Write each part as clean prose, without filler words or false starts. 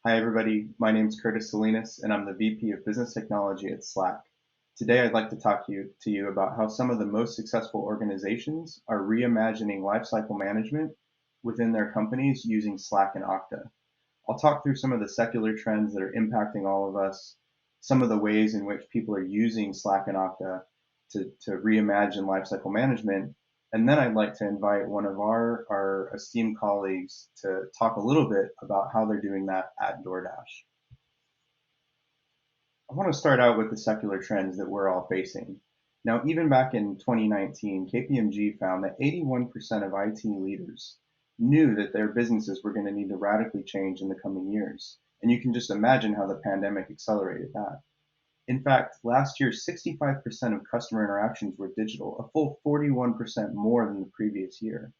Hi, everybody. My name is Curtis Salinas, and I'm the VP of Business Technology at Slack. Today, I'd like to talk to you about how some of the most successful organizations are reimagining lifecycle management within their companies using Slack and Okta. I'll talk through some of the secular trends that are impacting all of us, some of the ways in which people are using Slack and Okta to reimagine lifecycle management, and then I'd like to invite one of our esteemed colleagues to talk a little bit about how they're doing that at Doordash. I want to start out with the secular trends that we're all facing. Now, even back in 2019, KPMG found that 81% of IT leaders knew that their businesses were going to need to radically change in the coming years. And you can just imagine how the pandemic accelerated that. In fact, last year, 65% of customer interactions were digital, a full 41% more than the previous year.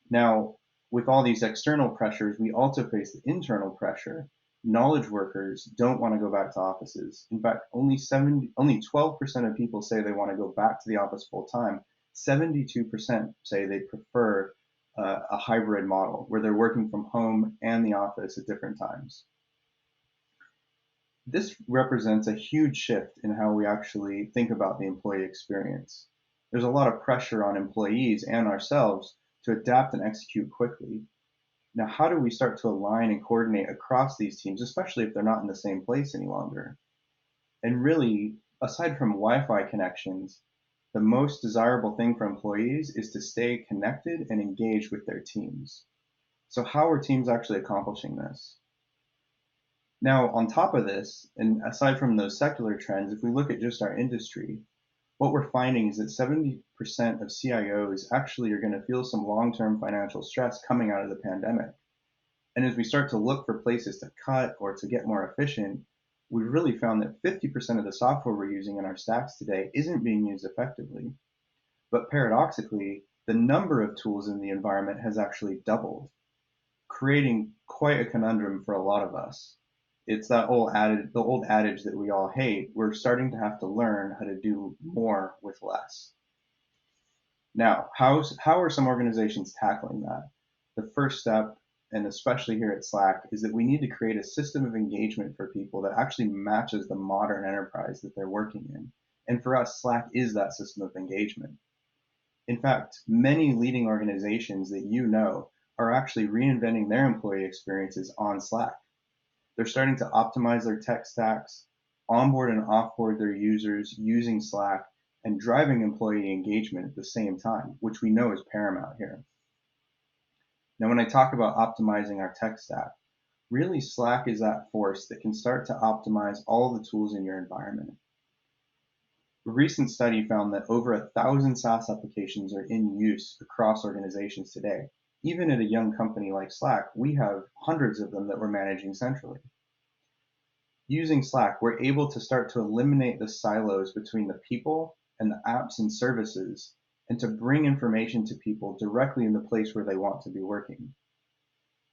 Now, with all these external pressures, we also face the internal pressure. Knowledge workers don't want to go back to offices. In fact, only 12% of people say they want to go back to the office full time. 72% say they prefer a hybrid model where they're working from home and the office at different times. This represents a huge shift in how we actually think about the employee experience. There's a lot of pressure on employees and ourselves to adapt and execute quickly. Now, how do we start to align and coordinate across these teams, especially if they're not in the same place any longer? And really, aside from Wi-Fi connections, the most desirable thing for employees is to stay connected and engaged with their teams. So how are teams actually accomplishing this? Now, on top of this, and aside from those secular trends, if we look at just our industry, what we're finding is that 70% of CIOs actually are going to feel some long-term financial stress coming out of the pandemic. And as we start to look for places to cut or to get more efficient, we've really found that 50% of the software we're using in our stacks today isn't being used effectively. But paradoxically, the number of tools in the environment has actually doubled, creating quite a conundrum for a lot of us. It's that the old adage that we all hate. We're starting to have to learn how to do more with less. Now, how are some organizations tackling that? The first step, and especially here at Slack, is that we need to create a system of engagement for people that actually matches the modern enterprise that they're working in. And for us, Slack is that system of engagement. In fact, many leading organizations that you know are actually reinventing their employee experiences on Slack. They're starting to optimize their tech stacks, onboard and offboard their users using Slack, and driving employee engagement at the same time, which we know is paramount here. Now, when I talk about optimizing our tech stack, really Slack is that force that can start to optimize all the tools in your environment. A recent study found that over 1,000 SaaS applications are in use across organizations today. Even at a young company like Slack, we have hundreds of them that we're managing centrally. Using Slack, we're able to start to eliminate the silos between the people and the apps and services, and to bring information to people directly in the place where they want to be working.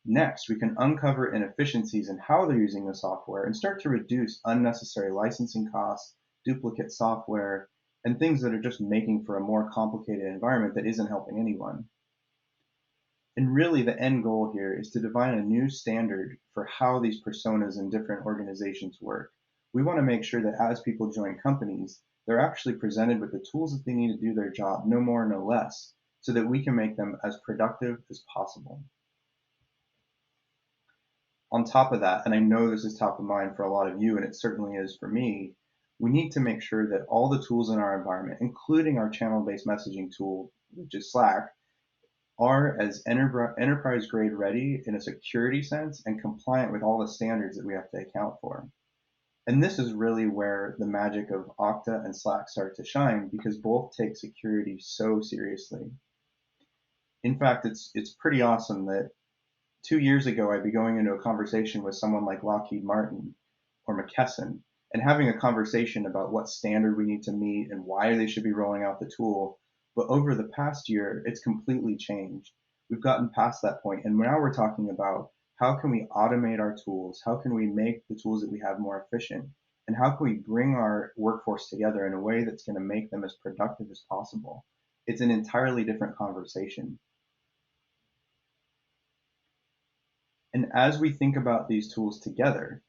Next, we can uncover inefficiencies in how they're using the software and start to reduce unnecessary licensing costs, duplicate software, and things that are just making for a more complicated environment that isn't helping anyone. And really, the end goal here is to define a new standard for how these personas in different organizations work. We want to make sure that as people join companies, they're actually presented with the tools that they need to do their job, no more, no less, so that we can make them as productive as possible. On top of that, and I know this is top of mind for a lot of you, and it certainly is for me, we need to make sure that all the tools in our environment, including our channel-based messaging tool, which is Slack, are as enterprise grade ready in a security sense and compliant with all the standards that we have to account for. And this is really where the magic of Okta and Slack start to shine, because both take security so seriously. In fact, it's pretty awesome that 2 years ago, I'd be going into a conversation with someone like Lockheed Martin or McKesson and having a conversation about what standard we need to meet and why they should be rolling out the tool. But over the past year, it's completely changed. We've gotten past that point, and now we're talking about how can we automate our tools? How can we make the tools that we have more efficient? And how can we bring our workforce together in a way that's going to make them as productive as possible? It's an entirely different conversation. And as we think about these tools together,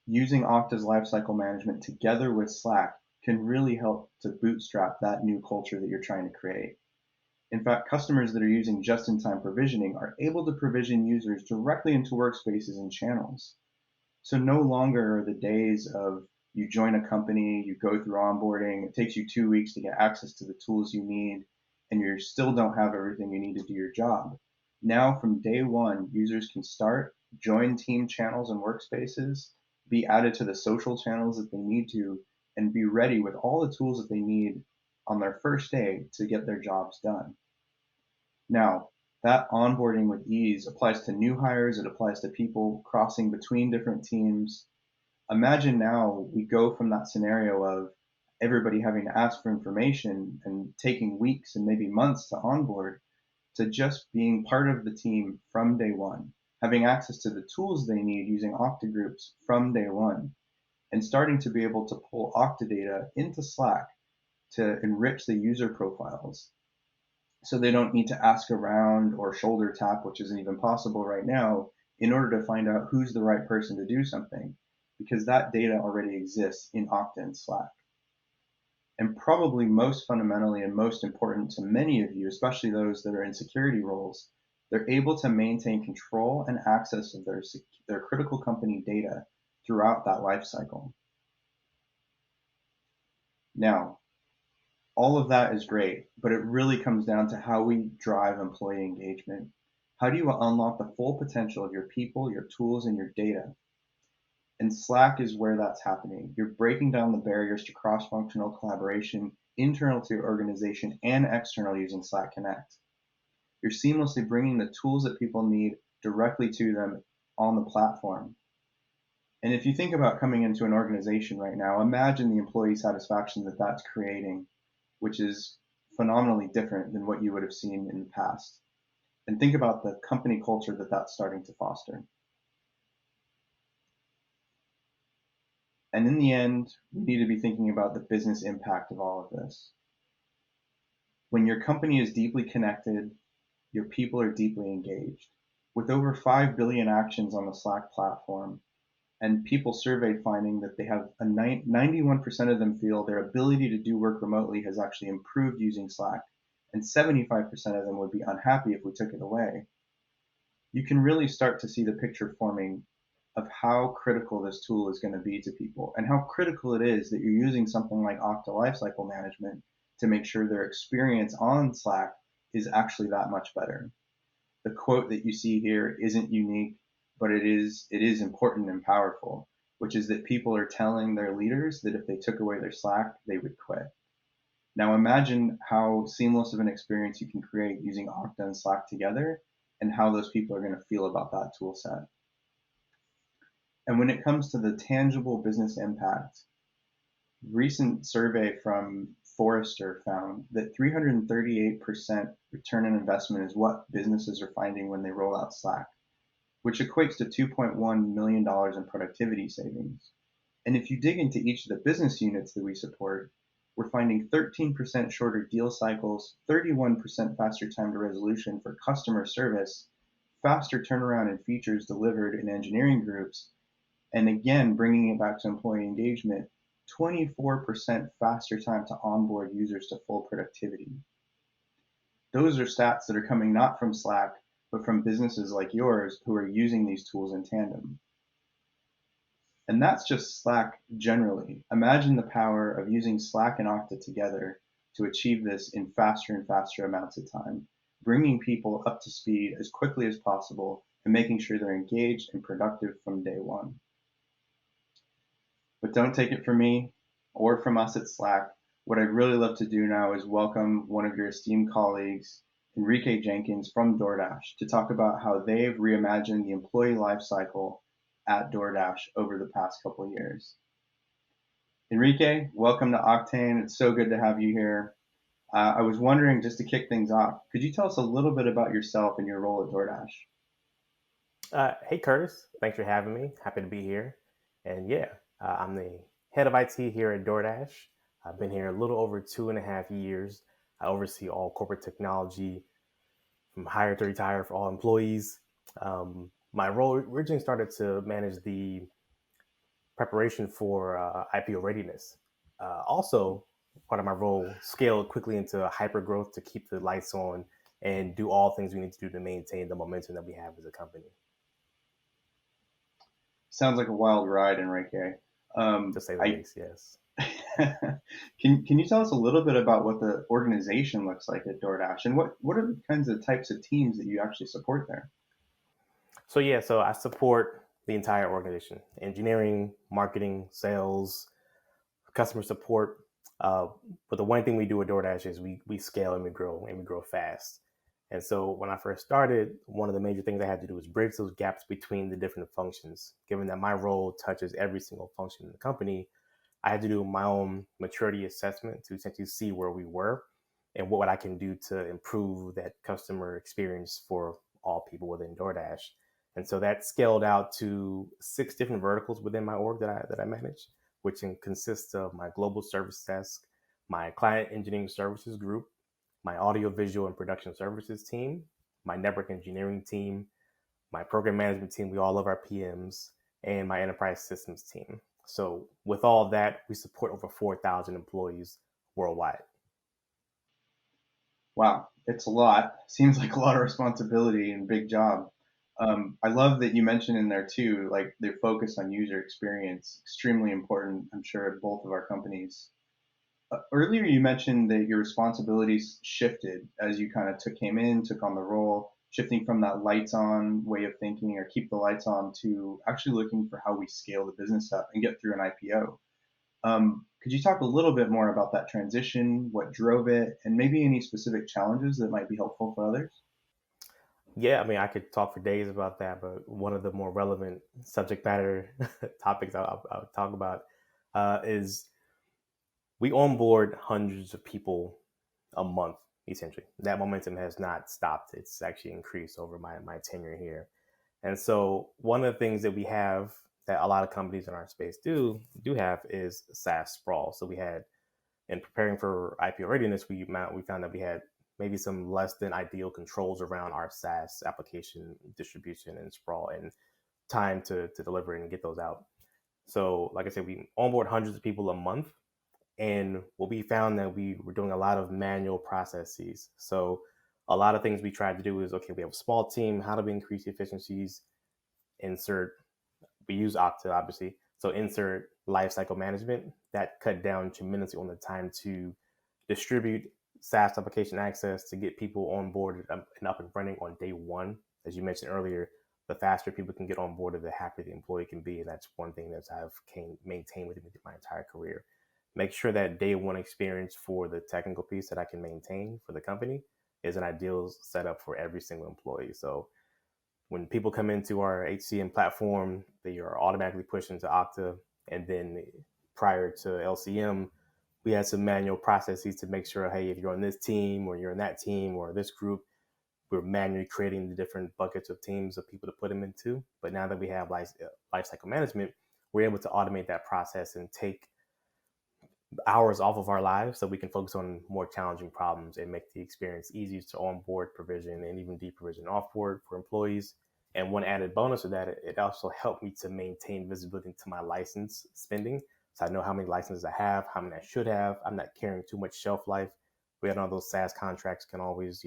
using Okta's lifecycle management together with Slack can really help to bootstrap that new culture that you're trying to create. In fact, customers that are using just-in-time provisioning are able to provision users directly into workspaces and channels. So no longer are the days of you join a company, you go through onboarding, it takes you 2 weeks to get access to the tools you need, and you still don't have everything you need to do your job. Now, from day one, users can start, join team channels and workspaces, be added to the social channels that they need to, and be ready with all the tools that they need on their first day to get their jobs done. Now, that onboarding with ease applies to new hires, it applies to people crossing between different teams. Imagine now we go from that scenario of everybody having to ask for information and taking weeks and maybe months to onboard to just being part of the team from day one, having access to the tools they need using Okta groups from day one, and starting to be able to pull Okta data into Slack to enrich the user profiles so they don't need to ask around or shoulder tap, which isn't even possible right now, in order to find out who's the right person to do something, because that data already exists in Okta and Slack. And probably most fundamentally and most important to many of you, especially those that are in security roles, they're able to maintain control and access of their critical company data throughout that life cycle. Now, all of that is great, but it really comes down to how we drive employee engagement. How do you unlock the full potential of your people, your tools, and your data? And Slack is where that's happening. You're breaking down the barriers to cross-functional collaboration internal to your organization and external using Slack Connect. You're seamlessly bringing the tools that people need directly to them on the platform. And if you think about coming into an organization right now, imagine the employee satisfaction that that's creating, which is phenomenally different than what you would have seen in the past. And think about the company culture that that's starting to foster. And in the end, we need to be thinking about the business impact of all of this. When your company is deeply connected, your people are deeply engaged. With over 5 billion actions on the Slack platform, and people survey finding that they have 91% of them feel their ability to do work remotely has actually improved using Slack, and 75% of them would be unhappy if we took it away. You can really start to see the picture forming of how critical this tool is going to be to people and how critical it is that you're using something like Okta Lifecycle Management to make sure their experience on Slack is actually that much better. The quote that you see here isn't unique, but it is important and powerful, which is that people are telling their leaders that if they took away their Slack, they would quit. Now imagine how seamless of an experience you can create using Okta and Slack together and how those people are going to feel about that tool set. And when it comes to the tangible business impact, recent survey from Forrester found that 338% return on investment is what businesses are finding when they roll out Slack, which equates to $2.1 million in productivity savings. And if you dig into each of the business units that we support, we're finding 13% shorter deal cycles, 31% faster time to resolution for customer service, faster turnaround in features delivered in engineering groups, and again, bringing it back to employee engagement, 24% faster time to onboard users to full productivity. Those are stats that are coming not from Slack, but from businesses like yours who are using these tools in tandem. And that's just Slack generally. Imagine the power of using Slack and Okta together to achieve this in faster and faster amounts of time, bringing people up to speed as quickly as possible and making sure they're engaged and productive from day one. But don't take it from me or from us at Slack. What I'd really love to do now is welcome one of your esteemed colleagues, Enrique Jenkins from Doordash, to talk about how they've reimagined the employee lifecycle at Doordash over the past couple of years. Enrique, welcome to Octane. It's so good to have you here. I was wondering, just to kick things off, could you tell us a little bit about yourself and your role at Doordash? Hey, Curtis. Thanks for having me. Happy to be here. And yeah, I'm the head of IT here at DoorDash. I've been here a little over 2.5 years. I oversee all corporate technology from hire to retire for all employees. My role originally started to manage the preparation for IPO readiness. Also, part of my role scaled quickly into hyper growth to keep the lights on and do all things we need to do to maintain the momentum that we have as a company, Sounds like a wild ride, Enrique. to say the I least. Yes. can you tell us a little bit about what the organization looks like at DoorDash, and what are the kinds of types of teams that you actually support there? So yeah, so I support the entire organization: engineering, marketing, sales, customer support. Uh, but the one thing we do at DoorDash is we scale and we grow fast. And so when I first started, one of the major things I had to do was bridge those gaps between the different functions. Given that my role touches every single function in the company, I had to do my own maturity assessment to essentially see where we were and what I can do to improve that customer experience for all people within DoorDash. And so that scaled out to 6 different verticals within my org that I manage, which consists of my global service desk, my client engineering services group, my audio visual and production services team, my network engineering team, my program management team, we all love our PMs, and my enterprise systems team. So with all of that, we support over 4,000 employees worldwide. Wow, it's a lot. Seems like a lot of responsibility and big job. I love that you mentioned in there too, like the focus on user experience, extremely important, I'm sure, at both of our companies. Earlier, you mentioned that your responsibilities shifted as you kind of came in, took on the role, shifting from that lights on way of thinking or keep the lights on to actually looking for how we scale the business up and get through an IPO. Could you talk a little bit more about that transition, what drove it, and maybe any specific challenges that might be helpful for others? Yeah, I mean, I could talk for days about that, but one of the more relevant subject matter topics I'll talk about is we onboard hundreds of people a month, essentially. That momentum has not stopped. It's actually increased over my tenure here. And so one of the things that we have that a lot of companies in our space do have is SaaS sprawl. So we had, in preparing for IPO readiness, we found that we had maybe some less than ideal controls around our SaaS application distribution and sprawl and time to deliver and get those out. So like I said, we onboard hundreds of people a month, and what we found that we were doing a lot of manual processes. So a lot of things we tried to do is, okay, we have a small team. How do we increase efficiencies? Insert, we use Okta, obviously. So insert lifecycle management. That cut down tremendously on the time to distribute SaaS application access to get people on board and up and running on day one. As you mentioned earlier, the faster people can get on board, the happier the employee can be. And that's one thing that I've maintained with me my entire career. Make sure that day one experience for the technical piece that I can maintain for the company is an ideal setup for every single employee. So when people come into our HCM platform, they are automatically pushed into Okta. And then prior to LCM, we had some manual processes to make sure, hey, if you're on this team or you're in that team or this group, we're manually creating the different buckets of teams of people to put them into. But now that we have lifecycle management, we're able to automate that process and take hours off of our lives so we can focus on more challenging problems and make the experience easier to onboard, provision, and even deprovision offboard for employees. And one added bonus of that, it also helped me to maintain visibility into my license spending. So I know how many licenses I have, how many I should have. I'm not carrying too much shelf life. We had all those SaaS contracts can always,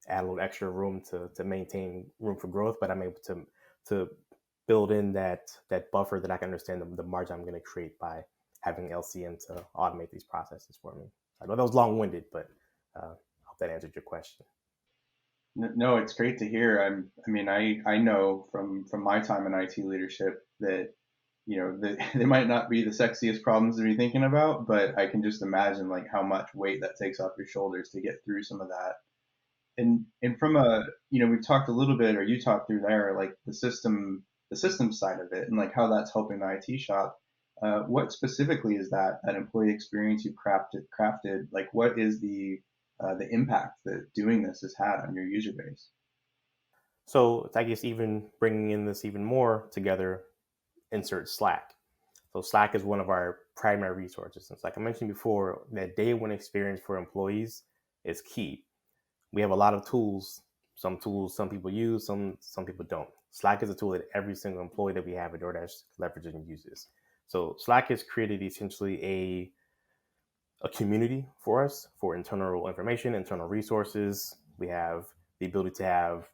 add a little extra room to maintain room for growth, but I'm able to build in that buffer that I can understand the margin I'm going to create by having LCM to automate these processes for me. I know that was long winded, but I hope that answered your question. No, it's great to hear. I mean, I know from my time in IT leadership that they might not be the sexiest problems to be thinking about, but I can just imagine like how much weight that takes off your shoulders to get through some of that. And from a we've talked a little bit, or you talked through there, like the system side of it, and like how that's helping the IT shop. What specifically is that employee experience you've crafted? Like, what is the impact that doing this has had on your user base? So I guess even bringing in this even more together, insert Slack. So Slack is one of our primary resources. And like I mentioned before, that day one experience for employees is key. We have a lot of tools Some tools some people use, some people don't. Slack is a tool that every single employee that we have at DoorDash leverages and uses. So Slack has created essentially a community for us for internal information, internal resources. We have the ability to have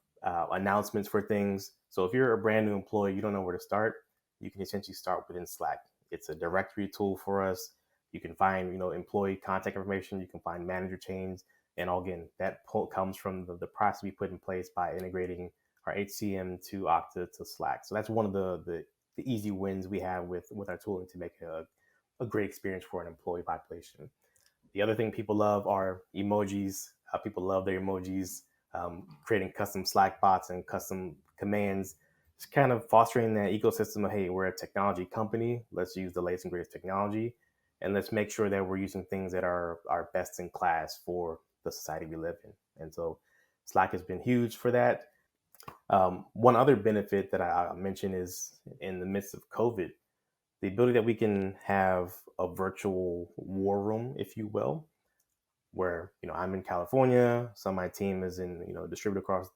announcements for things. So if you're a brand new employee, you don't know where to start, you can essentially start within Slack. It's a directory tool for us. You can find, employee contact information. You can find manager chains. And again, that comes from the process we put in place by integrating our HCM to Okta to Slack. So that's one of the easy wins we have with our tooling to make a great experience for an employee population. The other thing people love are emojis. People love their emojis. Creating custom Slack bots and custom commands. It's kind of fostering that ecosystem of, hey, we're a technology company. Let's use the latest and greatest technology. And let's make sure that we're using things that are best in class for the society we live in. And so Slack has been huge for that. One other benefit that I mentioned is in the midst of COVID, the ability that we can have a virtual war room, if you will, where I'm in California, some of my team is in distributed across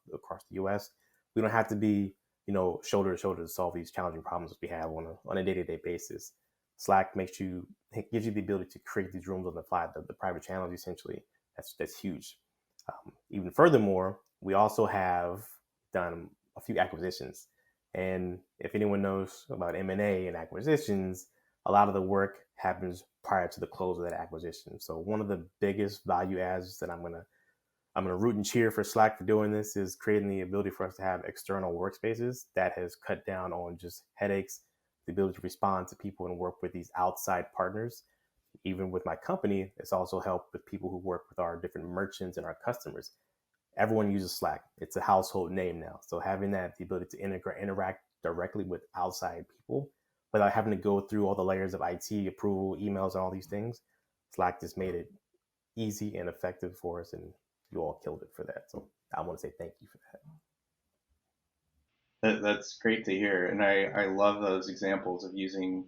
the U.S. We don't have to be shoulder to shoulder to solve these challenging problems that we have on a day-to-day basis. Slack gives you the ability to create these rooms on the fly, the private channels essentially. That's huge. Even furthermore, we also have done a few acquisitions. And if anyone knows about M&A and acquisitions, a lot of the work happens prior to the close of that acquisition. So one of the biggest value adds that I'm gonna root and cheer for Slack for doing this is creating the ability for us to have external workspaces that has cut down on just headaches, the ability to respond to people and work with these outside partners. Even with my company, it's also helped with people who work with our different merchants and our customers. Everyone uses Slack. It's a household name now. So having the ability to interact directly with outside people without having to go through all the layers of IT approval, emails, and all these things, Slack just made it easy and effective for us, and you all killed it for that. So I want to say thank you for that. That's great to hear, and I love those examples of using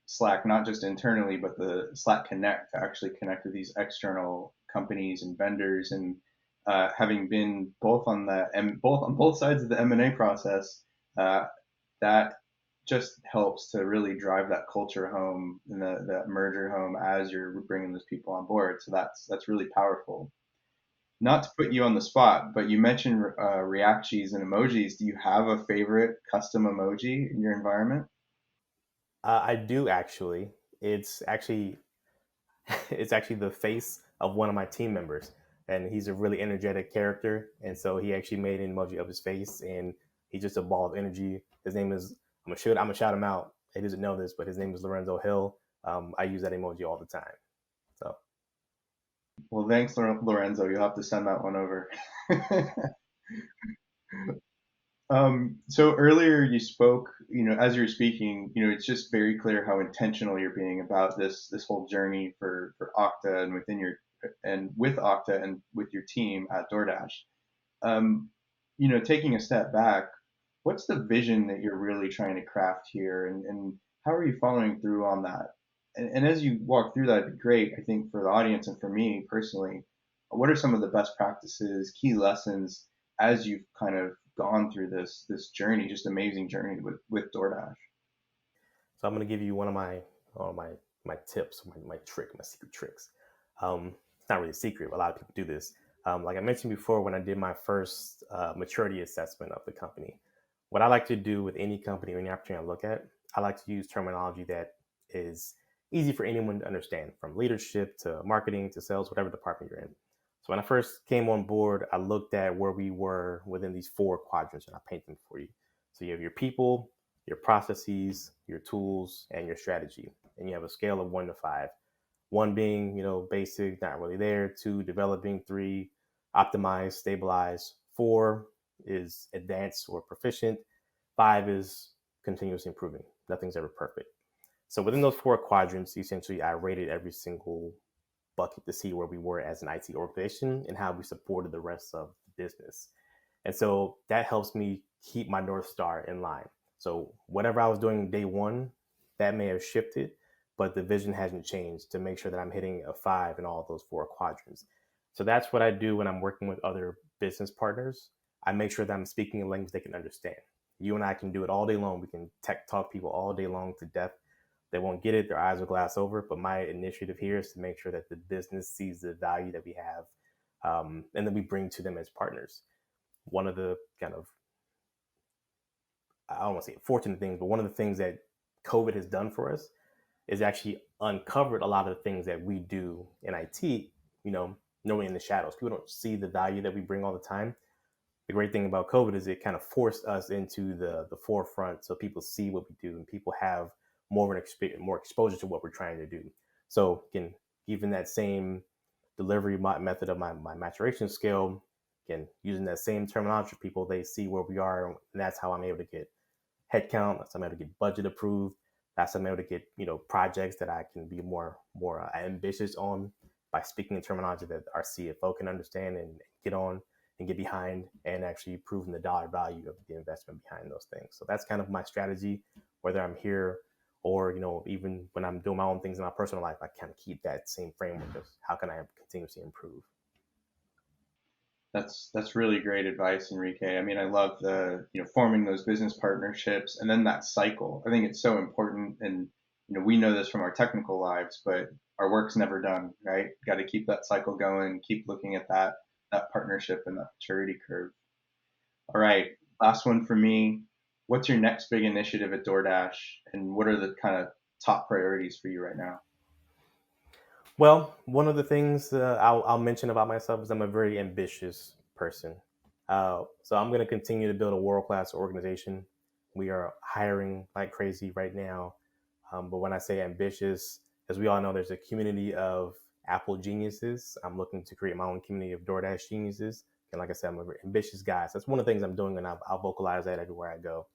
Slack not just internally, but the Slack Connect to actually connect with these external companies and vendors. And having been both on both sides of the M&A process, that just helps to really drive that culture home and that merger home as you're bringing those people on board. So that's really powerful. Not to put you on the spot, but you mentioned reactions and emojis. Do you have a favorite custom emoji in your environment? I do actually. It's actually it's actually the face of one of my team members, and he's a really energetic character. And so he actually made an emoji of his face, and he's just a ball of energy. His name is I'm gonna shout him out. He doesn't know this, but his name is Lorenzo Hill. I use that emoji all the time. So Well, thanks, Lorenzo. You'll have to send that one over. So earlier you spoke, as you're speaking, it's just very clear how intentional you're being about this whole journey for Okta and with Okta and with your team at DoorDash. Um, taking a step back, what's the vision that you're really trying to craft here, and how are you following through on that? And as you walk through that, it'd be great, I think, for the audience and for me personally. What are some of the best practices, key lessons as you've kind of gone through this journey, just amazing journey with DoorDash? So I'm going to give you one of my tips, my secret tricks. It's not really a secret, but a lot of people do this. Like I mentioned before, when I did my first maturity assessment of the company, what I like to do with any company or any opportunity I look at, I like to use terminology that is easy for anyone to understand, from leadership to marketing to sales, whatever department you're in. So when I first came on board, I looked at where we were within these four quadrants, and I paint them for you. So you have your people, your processes, your tools, and your strategy. And you have a scale of 1 to 5. 1 being, basic, not really there. 2, developing. 3, optimize, stabilize. 4 is advanced or proficient. 5 is continuously improving. Nothing's ever perfect. So within those four quadrants, essentially, I rated every single bucket to see where we were as an IT organization and how we supported the rest of the business. And so that helps me keep my North Star in line. So whatever I was doing day one, that may have shifted, but the vision hasn't changed to make sure that I'm hitting a 5 in all of those four quadrants. So that's what I do when I'm working with other business partners. I make sure that I'm speaking a language they can understand. You and I can do it all day long. We can tech talk people all day long to death. They won't get it. Their eyes will glass over. But my initiative here is to make sure that the business sees the value that we have, and that we bring to them as partners. One of the kind of, I don't want to say fortunate things, but one of the things that COVID has done for us is actually uncovered a lot of the things that we do in IT, normally in the shadows. People don't see the value that we bring all the time. The great thing about COVID is it kind of forced us into the forefront, so people see what we do and people have more exposure to what we're trying to do. So again, even that same delivery method of my maturation scale, again, using that same terminology, people, they see where we are, and that's how I'm able to get headcount. That's how I'm able to get budget approved. That's how I'm able to get projects that I can be more ambitious on by speaking in terminology that our CFO can understand and get on and get behind, and actually proving the dollar value of the investment behind those things. So that's kind of my strategy, whether I'm here or even when I'm doing my own things in my personal life. I kind of keep that same framework of how can I continuously improve. That's really great advice, Enrique. I mean, I love the forming those business partnerships and then that cycle. I think it's so important, and we know this from our technical lives, but our work's never done, right? Got to keep that cycle going, keep looking at that partnership and that maturity curve. All right, last one for me. What's your next big initiative at DoorDash, and what are the kind of top priorities for you right now? Well, one of the things I'll mention about myself is I'm a very ambitious person. So I'm going to continue to build a world class organization. We are hiring like crazy right now. But when I say ambitious, as we all know, there's a community of Apple geniuses. I'm looking to create my own community of DoorDash geniuses. And like I said, I'm a very ambitious guy. So that's one of the things I'm doing, and I'll vocalize that everywhere I go.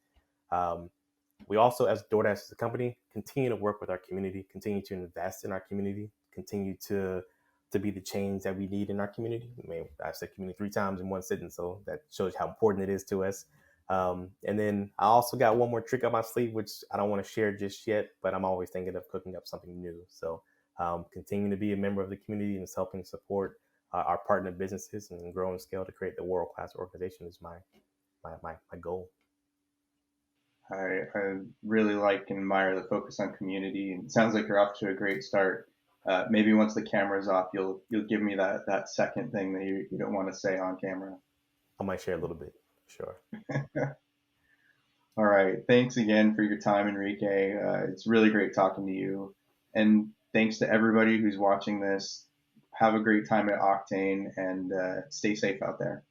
Um, we also, as DoorDash as a company, continue to work with our community, continue to invest in our community, continue to be the change that we need in our community. I mean, I've said community 3 times in one sentence, so that shows how important it is to us. And then I also got one more trick up my sleeve, which I don't want to share just yet, but I'm always thinking of cooking up something new. So continuing to be a member of the community and helping support our partner businesses and grow and scale to create the world class organization is my goal. I really like and admire the focus on community, and it sounds like you're off to a great start. Maybe once the camera's off, you'll give me that second thing that you don't want to say on camera. I might share a little bit, sure. All right. Thanks again for your time, Enrique. It's really great talking to you. And thanks to everybody who's watching this. Have a great time at Octane, and stay safe out there.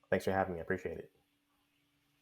Thanks for having me. I appreciate it.